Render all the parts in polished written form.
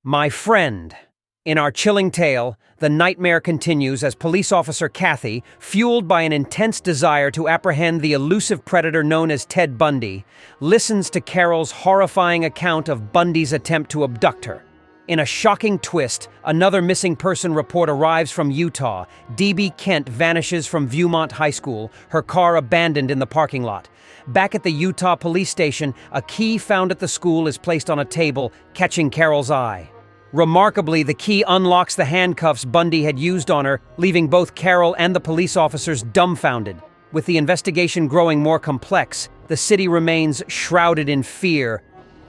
My friend. In our chilling tale, the nightmare continues as police officer Kathy, fueled by an intense desire to apprehend the elusive predator known as Ted Bundy, listens to Carol's horrifying account of Bundy's attempt to abduct her. In a shocking twist, another missing person report arrives from Utah. DB Kent vanishes from Viewmont High School, her car abandoned in the parking lot. Back at the Utah police station, a key found at the school is placed on a table, catching Carol's eye. Remarkably, the key unlocks the handcuffs Bundy had used on her, leaving both Carol and the police officers dumbfounded. With the investigation growing more complex, the city remains shrouded in fear.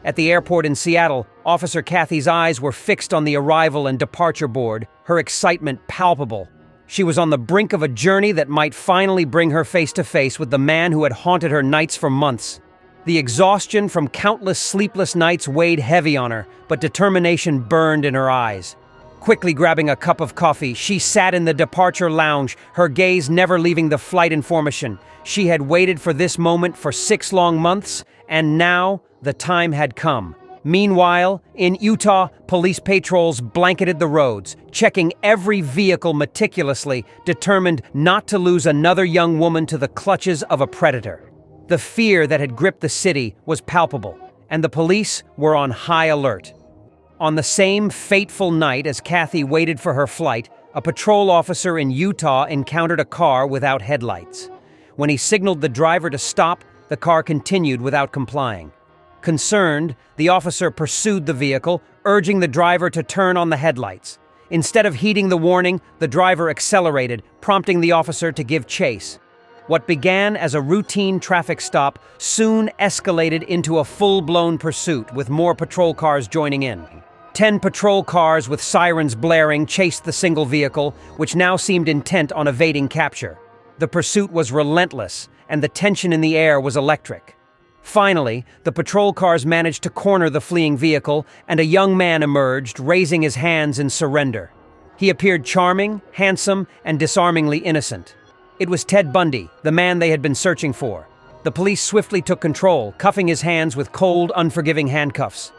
At the airport in Seattle, Officer Kathy's eyes were fixed on the arrival and departure board, her excitement palpable. She was on the brink of a journey that might finally bring her face to face with the man who had haunted her nights for months. The exhaustion from countless sleepless nights weighed heavy on her, but determination burned in her eyes. Quickly grabbing a cup of coffee, she sat in the departure lounge, her gaze never leaving the flight information. She had waited for this moment for 6 long months, and now the time had come. Meanwhile, in Utah, police patrols blanketed the roads, checking every vehicle meticulously, determined not to lose another young woman to the clutches of a predator. The fear that had gripped the city was palpable, and the police were on high alert. On the same fateful night as Kathy waited for her flight, a patrol officer in Utah encountered a car without headlights. When he signaled the driver to stop, the car continued without complying. Concerned, the officer pursued the vehicle, urging the driver to turn on the headlights. Instead of heeding the warning, the driver accelerated, prompting the officer to give chase. What began as a routine traffic stop soon escalated into a full-blown pursuit, with more patrol cars joining in. 10 patrol cars with sirens blaring chased the single vehicle, which now seemed intent on evading capture. The pursuit was relentless, and the tension in the air was electric. Finally, the patrol cars managed to corner the fleeing vehicle, and a young man emerged, raising his hands in surrender. He appeared charming, handsome, and disarmingly innocent. It was Ted Bundy, the man they had been searching for. The police swiftly took control, cuffing his hands with cold, unforgiving handcuffs.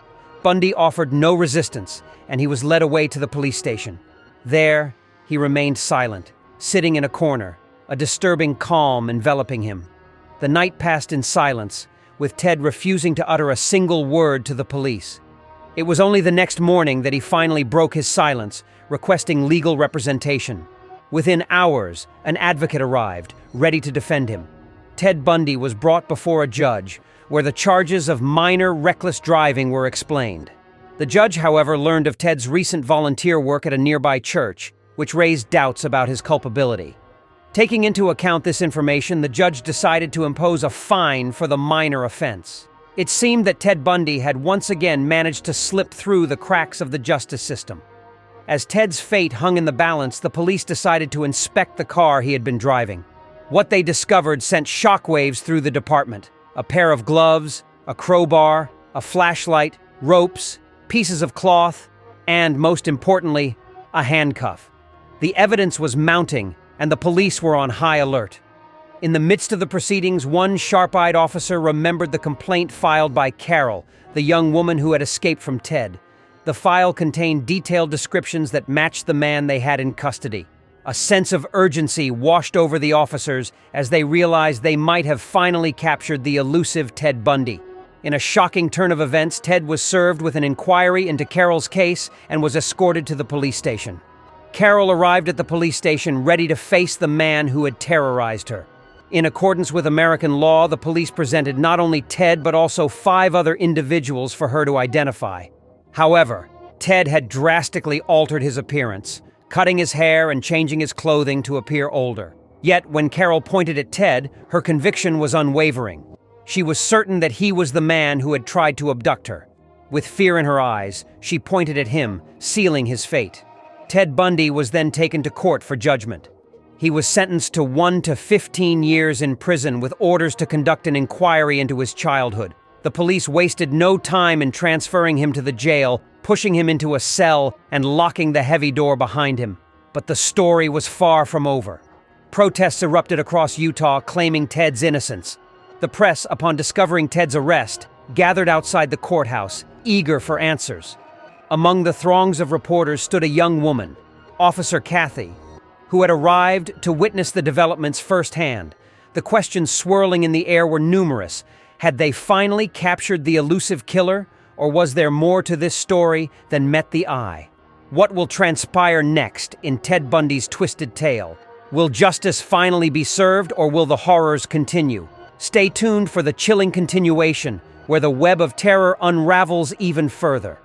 Bundy offered no resistance, and he was led away to the police station. There, he remained silent, sitting in a corner, a disturbing calm enveloping him. The night passed in silence, with Ted refusing to utter a single word to the police. It was only the next morning that he finally broke his silence, requesting legal representation. Within hours, an advocate arrived, ready to defend him. Ted Bundy was brought before a judge, where the charges of minor reckless driving were explained. The judge, however, learned of Ted's recent volunteer work at a nearby church, which raised doubts about his culpability. Taking into account this information, the judge decided to impose a fine for the minor offense. It seemed that Ted Bundy had once again managed to slip through the cracks of the justice system. As Ted's fate hung in the balance, the police decided to inspect the car he had been driving. What they discovered sent shockwaves through the department. A pair of gloves, a crowbar, a flashlight, ropes, pieces of cloth, and, most importantly, a handcuff. The evidence was mounting, and the police were on high alert. In the midst of the proceedings, one sharp-eyed officer remembered the complaint filed by Carol, the young woman who had escaped from Ted. The file contained detailed descriptions that matched the man they had in custody. A sense of urgency washed over the officers as they realized they might have finally captured the elusive Ted Bundy. In a shocking turn of events, Ted was served with an inquiry into Carol's case and was escorted to the police station. Carol arrived at the police station ready to face the man who had terrorized her. In accordance with American law, the police presented not only Ted but also 5 other individuals for her to identify. However, Ted had drastically altered his appearance, cutting his hair and changing his clothing to appear older. Yet, when Carol pointed at Ted, her conviction was unwavering. She was certain that he was the man who had tried to abduct her. With fear in her eyes, she pointed at him, sealing his fate. Ted Bundy was then taken to court for judgment. He was sentenced to 1 to 15 years in prison with orders to conduct an inquiry into his childhood. The police wasted no time in transferring him to the jail, pushing him into a cell and locking the heavy door behind him. But the story was far from over. Protests erupted across Utah claiming Ted's innocence. The press, upon discovering Ted's arrest, gathered outside the courthouse, eager for answers. Among the throngs of reporters stood a young woman, Officer Kathy, who had arrived to witness the developments firsthand. The questions swirling in the air were numerous. Had they finally captured the elusive killer, or was there more to this story than met the eye? What will transpire next in Ted Bundy's twisted tale? Will justice finally be served, or will the horrors continue? Stay tuned for the chilling continuation, where the web of terror unravels even further.